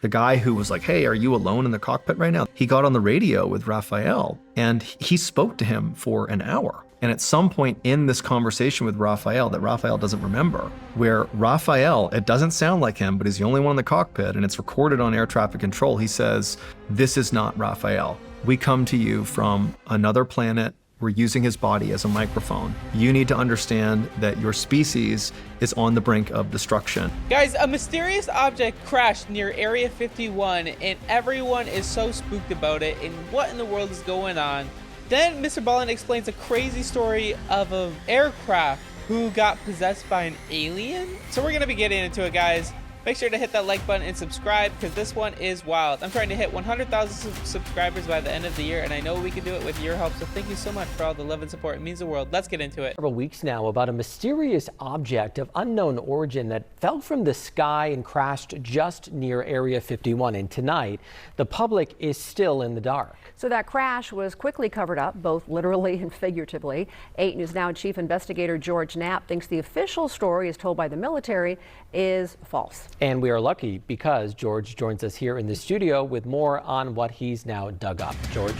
The guy who was like, hey, are you alone in the cockpit right now? He got on the radio with Raphael and he spoke to him for an hour. And at some point in this conversation with Raphael that Raphael doesn't remember, where Raphael, it doesn't sound like him, but he's the only one in the cockpit and it's recorded on air traffic control. He says, this is not Raphael. We come to you from another planet. We're using his body as a microphone. You need to understand that your species is on the brink of destruction. Guys, a mysterious object crashed near Area 51 and everyone is so spooked about it and what in the world is going on. Then Mr. Ballin explains a crazy story of an aircraft who got possessed by an alien. So we're gonna be getting into it, guys. Make sure to hit that like button and subscribe because this one is wild. I'm trying to hit 100,000 subscribers by the end of the year, and I know we can do it with your help. So thank you so much for all the love and support. It means the world. Let's get into it. Several weeks now about a mysterious object of unknown origin that fell from the sky and crashed just near Area 51. And tonight, the public is still in the dark. So that crash was quickly covered up, both literally and figuratively. 8 News Now Chief Investigator George Knapp thinks the official story, as told by the military, is false. And we are lucky because George joins us here in the studio with more on what he's now dug up. George.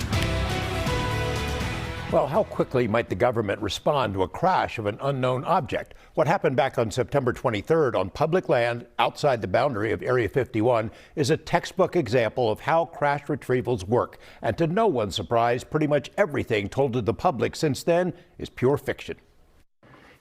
Well, how quickly might the government respond to a crash of an unknown object? What happened back on September 23rd on public land outside the boundary of Area 51 is a textbook example of how crash retrievals work. And to no one's surprise, pretty much everything told to the public since then is pure fiction.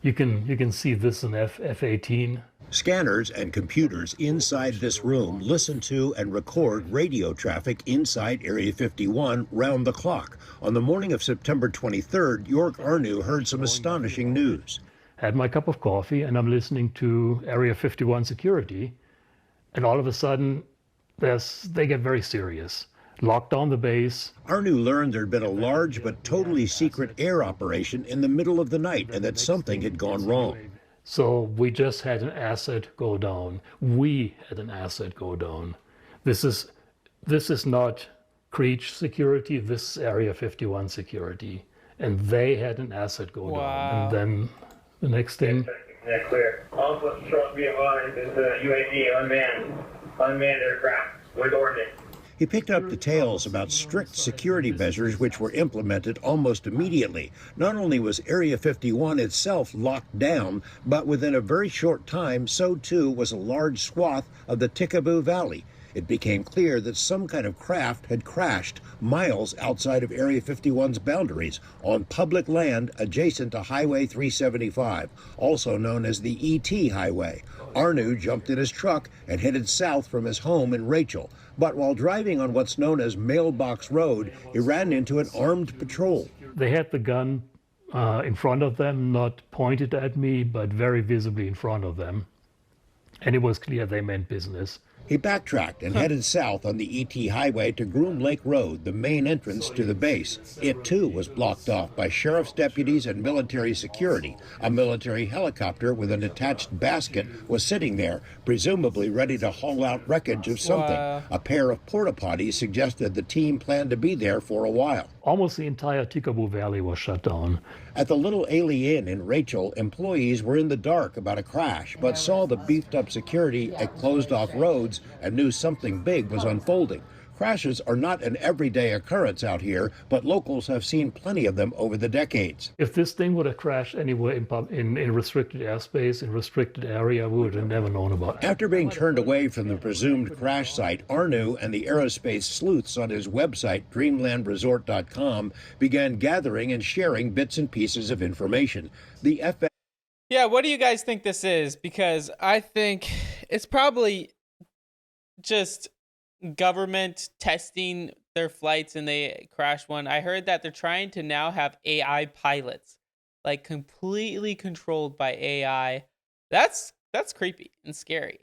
You can see this in F-18. Scanners and computers inside this room listen to and record radio traffic inside Area 51 round the clock. On the morning of September 23rd, York Arnu heard some astonishing news. Had my cup of coffee and I'm listening to Area 51 security, and all of a sudden they get very serious. Locked down the base. Arnu learned there'd been a large but totally secret air operation in the middle of the night and that something had gone wrong. So we just had an asset go down. We had an asset go down. This is not Creech security, this is Area 51 security. And they had an asset go down. And then the next thing. Yeah, clear. Also showing me on is the UAV unmanned aircraft with ordnance. He picked up details about strict security measures which were implemented almost immediately. Not only was Area 51 itself locked down, but within a very short time, so too was a large swath of the Tikaboo Valley. It became clear that some kind of craft had crashed miles outside of Area 51's boundaries on public land adjacent to Highway 375, also known as the ET Highway. Arnu jumped in his truck and headed south from his home in Rachel. But while driving on what's known as Mailbox Road, he ran into an armed patrol. They had the gun in front of them, not pointed at me, but very visibly in front of them. And it was clear they meant business. He backtracked and headed south on the ET Highway to Groom Lake Road, the main entrance to the base. It too was blocked off by sheriff's deputies and military security. A military helicopter with an attached basket was sitting there, presumably ready to haul out wreckage of something. Wow. A pair of porta potties suggested the team planned to be there for a while. Almost the entire Tikaboo Valley was shut down. At the Little Ailey Inn in Rachel, employees were in the dark about a crash, but saw the beefed-up security at closed-off roads and knew something big was unfolding. Crashes are not an everyday occurrence out here, but locals have seen plenty of them over the decades. If this thing would have crashed anywhere in restricted airspace, in restricted area, we would have never known about it. After being turned away from the presumed crash site, Arnu and the aerospace sleuths on his website, dreamlandresort.com, began gathering and sharing bits and pieces of information. Yeah, what do you guys think this is? Because I think it's probably just government testing their flights and they crashed one. I heard that they're trying to now have AI pilots, like completely controlled by AI. That's creepy and scary.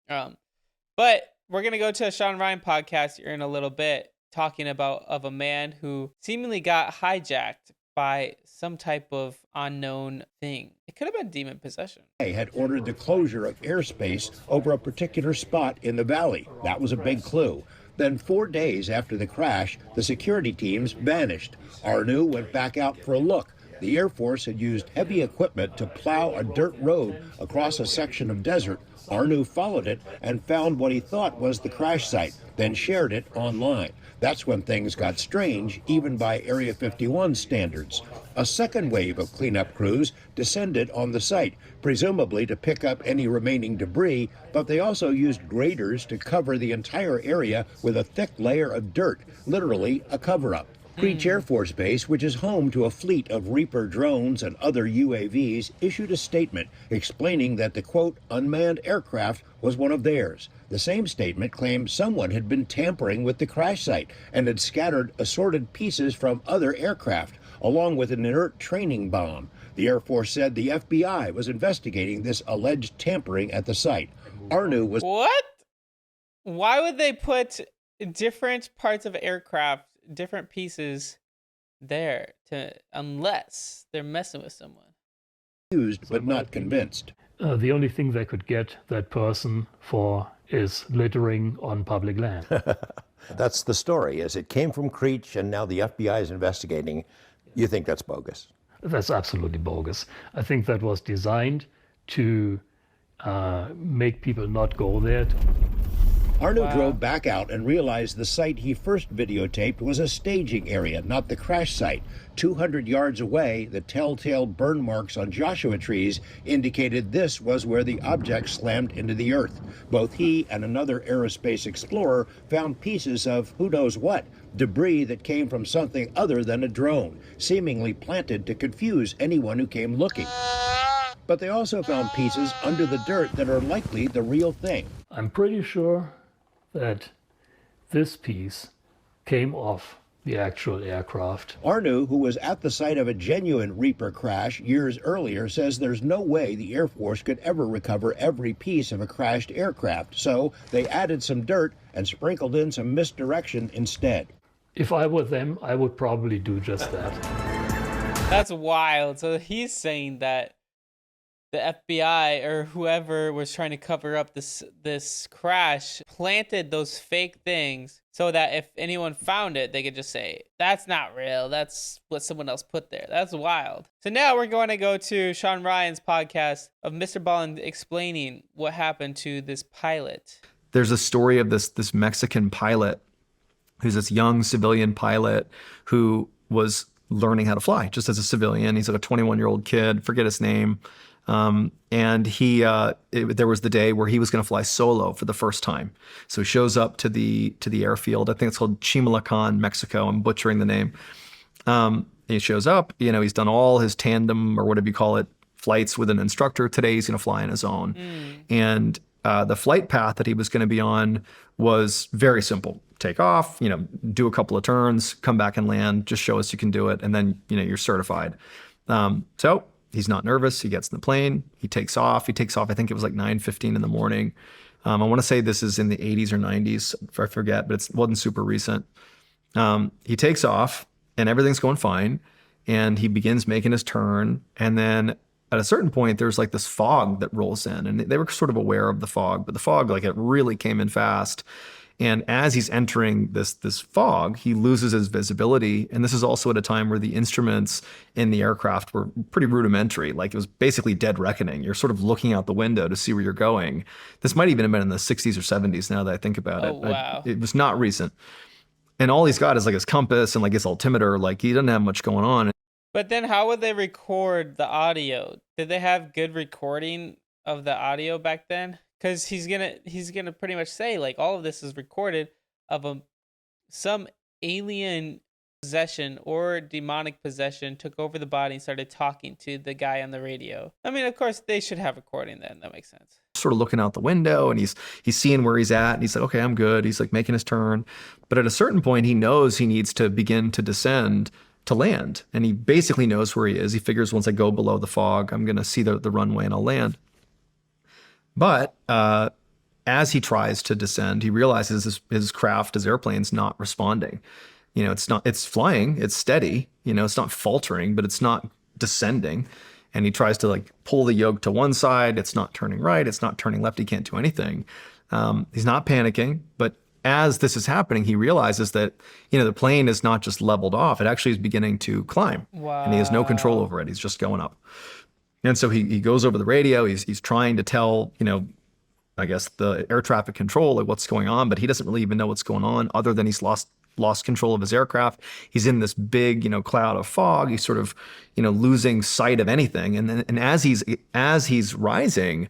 But we're gonna go to a Sean Ryan podcast here in a little bit, talking about a man who seemingly got hijacked by some type of unknown thing. It could have been demon possession. Had ordered the closure of airspace over a particular spot in the valley. That was a big clue. Then 4 days after the crash, the security teams vanished. Arnu went back out for a look, The Air Force had used heavy equipment to plow a dirt road across a section of desert. Arnu followed it and found what he thought was the crash site, then shared it online. That's when things got strange, even by Area 51 standards. A second wave of cleanup crews descended on the site, presumably to pick up any remaining debris, but they also used graders to cover the entire area with a thick layer of dirt, literally a cover-up. Creech Air Force Base, which is home to a fleet of Reaper drones and other UAVs, issued a statement explaining that the, quote, unmanned aircraft was one of theirs. The same statement claimed someone had been tampering with the crash site and had scattered assorted pieces from other aircraft, along with an inert training bomb. The Air Force said the FBI was investigating this alleged tampering at the site. Arnu was... What? Why would they put different parts of aircraft, different pieces there, unless they're messing with someone? Used, but not convinced. The only thing they could get that person for is littering on public land. That's the story, is it came from Creech and now the FBI is investigating. You think that's bogus? That's absolutely bogus. I think that was designed to make people not go there. Arnu drove back out and realized the site he first videotaped was a staging area, not the crash site. 200 yards away, the telltale burn marks on Joshua trees indicated this was where the object slammed into the earth. Both he and another aerospace explorer found pieces of who knows what, debris that came from something other than a drone, seemingly planted to confuse anyone who came looking. But they also found pieces under the dirt that are likely the real thing. I'm pretty sure that this piece came off the actual aircraft. Arnu, who was at the site of a genuine Reaper crash years earlier, says there's no way the Air Force could ever recover every piece of a crashed aircraft, so they added some dirt and sprinkled in some misdirection instead. If I were them, I would probably do just that. That's wild. So he's saying that the FBI or whoever was trying to cover up this crash planted those fake things so that if anyone found it, they could just say, that's not real. That's what someone else put there. That's wild. So now we're going to go to Sean Ryan's podcast of Mr. Ballin explaining what happened to this pilot. There's a story of this Mexican pilot who's this young civilian pilot who was learning how to fly just as a civilian. He's like a 21-year-old kid, forget his name. And there was the day where he was going to fly solo for the first time. So he shows up to the airfield. I think it's called Chimalacán, Mexico. I'm butchering the name. He shows up, he's done all his tandem or whatever you call it, flights with an instructor. Today he's going to fly on his own. And the flight path that he was going to be on was very simple. Take off, do a couple of turns, come back and land, just show us you can do it. And then, you're certified. So he's not nervous. He gets in the plane. He takes off. I think it was like 9:15 in the morning. I want to say this is in the 80s or 90s. I forget, but it wasn't super recent. He takes off and everything's going fine. And he begins making his turn. And then at a certain point, there's like this fog that rolls in. And they were sort of aware of the fog, but the fog, like it really came in fast. And as he's entering this fog, he loses his visibility. And this is also at a time where the instruments in the aircraft were pretty rudimentary. Like it was basically dead reckoning. You're sort of looking out the window to see where you're going. This might even have been in the 60s or 70s now that I think about it. Wow. It was not recent. And all he's got is like his compass and like his altimeter. Like he doesn't have much going on. But then how would they record the audio? Did they have good recording of the audio back then? Because he's gonna pretty much say like all of this is recorded of some alien possession or demonic possession took over the body and started talking to the guy on the radio. I mean, of course they should have recording then. That makes sense. Sort of looking out the window and he's seeing where he's at and he's like, okay, I'm good. He's like making his turn. But at a certain point, he knows he needs to begin to descend to land. And he basically knows where he is. He figures once I go below the fog, I'm going to see the runway and I'll land. But as he tries to descend, he realizes his craft, his airplane's not responding. It's flying, it's steady, it's not faltering, but it's not descending. And he tries to like pull the yoke to one side. It's not turning right. It's not turning left. He can't do anything. He's not panicking, but as this is happening, he realizes that, the plane is not just leveled off. It actually is beginning to climb. Wow. And he has no control over it. He's just going up. And so he goes over the radio. He's trying to tell, I guess the air traffic control, like what's going on, but he doesn't really even know what's going on other than he's lost control of his aircraft. He's in this big, cloud of fog. He's sort of, losing sight of anything. And as he's rising,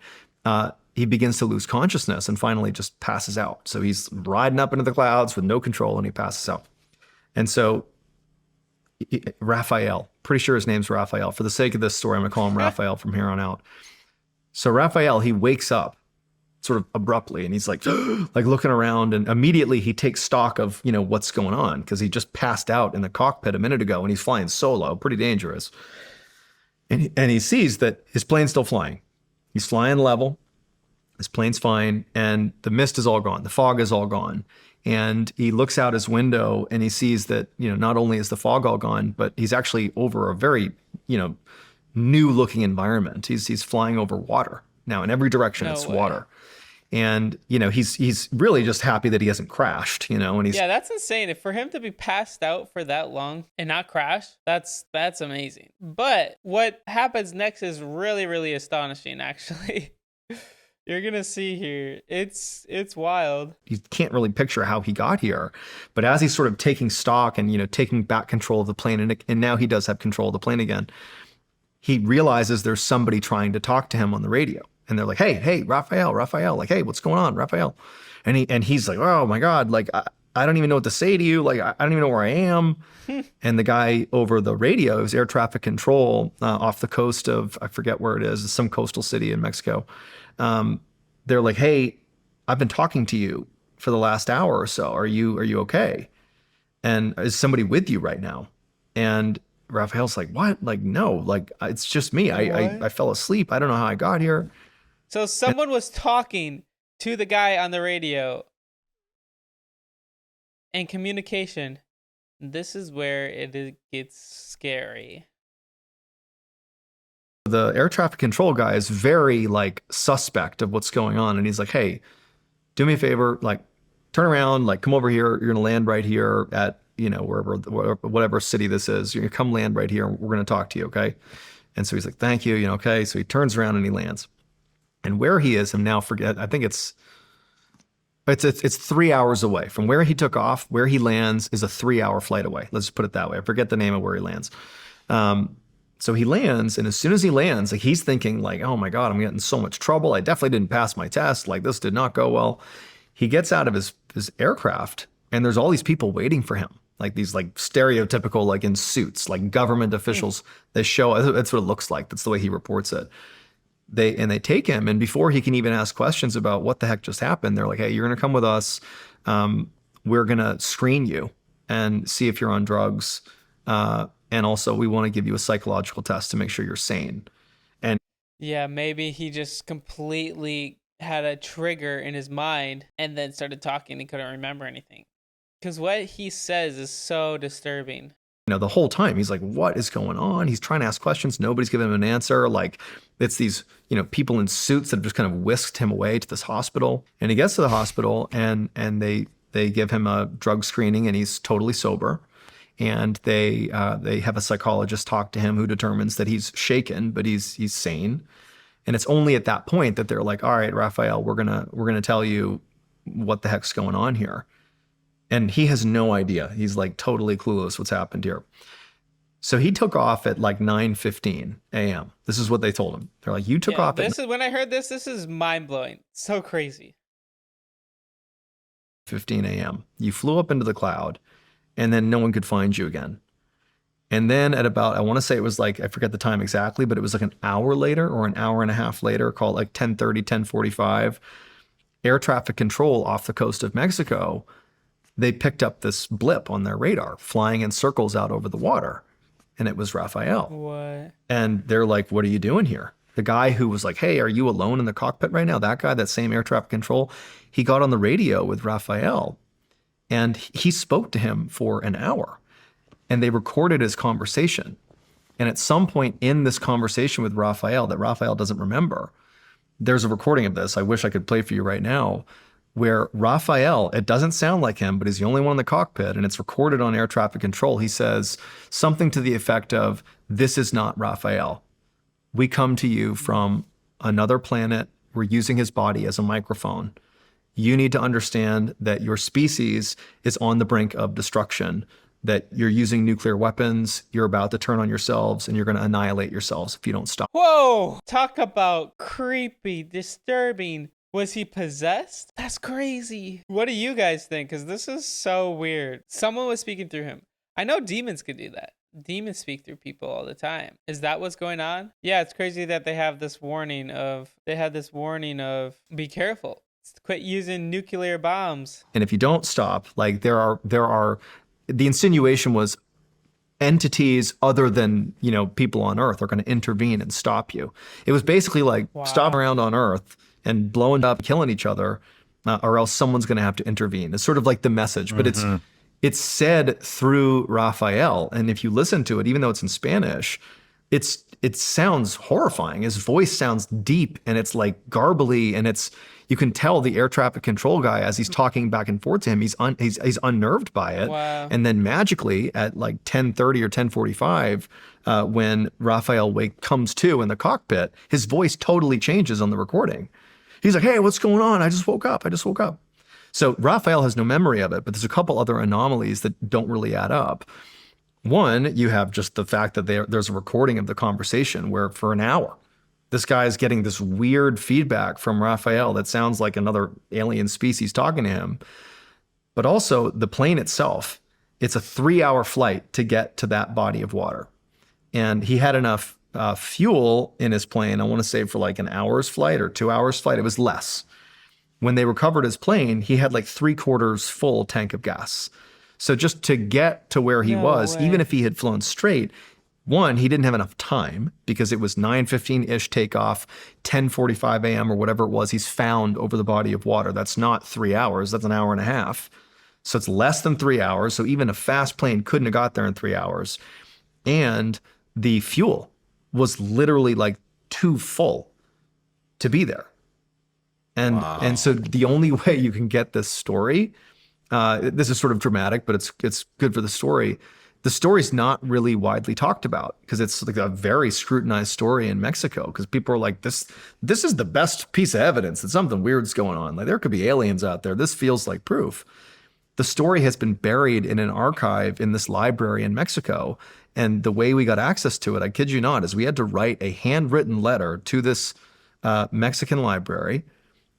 he begins to lose consciousness and finally just passes out. So he's riding up into the clouds with no control and he passes out. And so Raphael, pretty sure his name's Raphael. For the sake of this story, I'm gonna call him Raphael from here on out. So Raphael, he wakes up sort of abruptly and he's like, like looking around, and immediately he takes stock of, what's going on, because he just passed out in the cockpit a minute ago and he's flying solo, pretty dangerous. And he sees that his plane's still flying. He's flying level. His plane's fine, and the mist is all gone. The fog is all gone. And he looks out his window and he sees that, not only is the fog all gone, but he's actually over a very, new looking environment. He's flying over water. Now in every direction, No it's way. water. And, he's really just happy that he hasn't crashed, and he's, Yeah, that's insane. If for him to be passed out for that long and not crash, that's amazing. But what happens next is really, really astonishing, actually. You're gonna see here. It's wild. you can't really picture how he got here. But as he's sort of taking stock and, taking back control of the plane, and now he does have control of the plane again, he realizes there's somebody trying to talk to him on the radio. And they're like, hey, Raphael, like, hey, what's going on, Raphael? And he's like, oh my God, like, I don't even know what to say to you. Like, I don't even know where I am. And the guy over the radio is air traffic control off the coast of, I forget where it is, some coastal city in Mexico. They're like, hey, I've been talking to you for the last hour or so. Are you okay? And is somebody with you right now? And Raphael's like, what? Like, no, like, it's just me. I fell asleep. I don't know how I got here. So someone was talking to the guy on the radio. And communication. This is where gets scary. The air traffic control guy is very like suspect of what's going on. And he's like, hey, do me a favor, like turn around, like come over here. You're going to land right here at, whatever city this is. You're going to come land right here. We're going to talk to you. Okay. And so he's like, thank you. Okay. So he turns around and he lands. And where he is, I'm now forget, I think it's 3 hours away from where he took off. Where he lands is a 3-hour flight away. Let's just put it that way. I forget the name of where he lands. So he lands, and as soon as he lands, like he's thinking like, oh my God, I'm getting in so much trouble. I definitely didn't pass my test. Like this did not go well. He gets out of his aircraft, and there's all these people waiting for him. Like these like stereotypical, like in suits, like government officials. They show, that's what it looks like. That's the way he reports it. They take him, and before he can even ask questions about what the heck just happened, they're like, hey, you're going to come with us. We're going to screen you and see if you're on drugs. And also we want to give you a psychological test to make sure you're sane. And Yeah, maybe he just completely had a trigger in his mind and then started talking and couldn't remember anything. Because what he says is so disturbing. the whole time he's like, what is going on? He's trying to ask questions. Nobody's giving him an answer. Like it's these, people in suits that have just kind of whisked him away to this hospital. And he gets to the hospital and they give him a drug screening and he's totally sober. And they have a psychologist talk to him who determines that he's shaken, but he's sane. And it's only at that point that they're like, all right, Raphael, we're gonna tell you what the heck's going on here. And he has no idea. He's like totally clueless what's happened here. So he took off at like 9:15 a.m. This is what they told him. They're like, you took off at When I heard this is mind blowing. So crazy. 15 a.m. You flew up into the cloud and then no one could find you again. And then at about, I want to say it was like, I forget the time exactly, but it was like an hour later or an hour and a half later, called like 10:30, 10:45, air traffic control off the coast of Mexico, they picked up this blip on their radar flying in circles out over the water. And it was Raphael. What? And they're like, what are you doing here? The guy who was like, hey, are you alone in the cockpit right now? That guy, that same air traffic control, he got on the radio with Raphael and he spoke to him for an hour and they recorded his conversation. And at some point in this conversation with Raphael that Raphael doesn't remember, there's a recording of this. I wish I could play for you right now. where Raphael, it doesn't sound like him, but he's the only one in the cockpit, and it's recorded on air traffic control. He says something to the effect of, "This is not Raphael. We come to you from another planet. We're using his body as a microphone. You need to understand that your species is on the brink of destruction, that you're using nuclear weapons, you're about to turn on yourselves, and you're going to annihilate yourselves if you don't stop." Whoa! Talk about creepy, disturbing. Was he possessed? That's crazy. What do you guys think? Because this is so weird. Someone was speaking through him. I know demons could do that. Demons speak through people all the time. Is that what's going on? Yeah, it's crazy that they have this warning of, be careful. Quit using nuclear bombs. And if you don't stop, like there are, the insinuation was entities other than, people on Earth are going to intervene and stop you. It was basically like, stop around on Earth and blowing up, killing each other, or else someone's going to have to intervene. It's sort of like the message, but it's said through Raphael. And if you listen to it, even though it's in Spanish, it sounds horrifying. His voice sounds deep and it's like garbly, and you can tell the air traffic control guy, as he's talking back and forth to him, he's unnerved by it. Wow. And then magically at like 10:30 or 10:45, when Raphael comes to in the cockpit, his voice totally changes on the recording. He's like, "Hey, what's going on? I just woke up. So Raphael has no memory of it, but there's a couple other anomalies that don't really add up. One, you have just the fact that there's a recording of the conversation where for an hour, this guy is getting this weird feedback from Raphael that sounds like another alien species talking to him. But also the plane itself, it's a 3-hour flight to get to that body of water. And he had enough fuel in his plane, I want to say for like an hour's flight or 2 hours flight, it was less. When they recovered his plane, he had like 3/4 full tank of gas. So just to get to where he was, even if he had flown straight, one, he didn't have enough time because it was 9:15-ish takeoff, 10:45 a.m. or whatever it was, he's found over the body of water. That's not 3 hours, that's an hour and a half. So it's less than 3 hours. So even a fast plane couldn't have got there in 3 hours. And the fuel was literally like too full to be there. And so the only way you can get this story, this is sort of dramatic, but it's good for the story. The story's not really widely talked about because it's like a very scrutinized story in Mexico, because people are like, this is the best piece of evidence that something weird's going on. Like there could be aliens out there. This feels like proof. The story has been buried in an archive in this library in Mexico. And the way we got access to it, I kid you not, is we had to write a handwritten letter to this Mexican library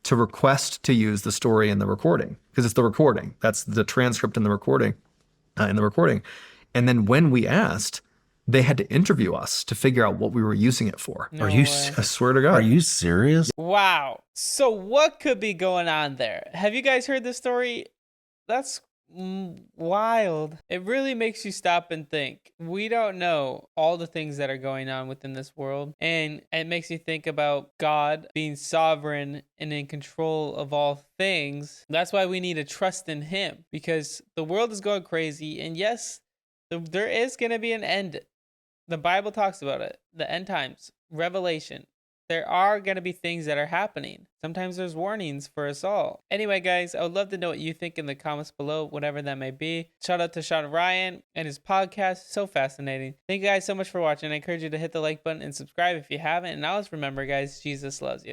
to request to use the story in the recording, because it's the recording. That's the transcript in the recording. And then when we asked, they had to interview us to figure out what we were using it for. No way. I swear to God. Are you serious? Wow. So what could be going on there? Have you guys heard this story? That's wild. It really makes you stop and think. We don't know all the things that are going on within this world, and it makes you think about God being sovereign and in control of all things. That's why we need to trust in him, because the world is going crazy, and yes, there is going to be an end. The Bible talks about it, the end times, Revelation. There are going to be things that are happening. Sometimes there's warnings for us all. Anyway, guys, I would love to know what you think in the comments below, whatever that may be. Shout out to Sean Ryan and his podcast. So fascinating. Thank you guys so much for watching. I encourage you to hit the like button and subscribe if you haven't. And always remember, guys, Jesus loves you.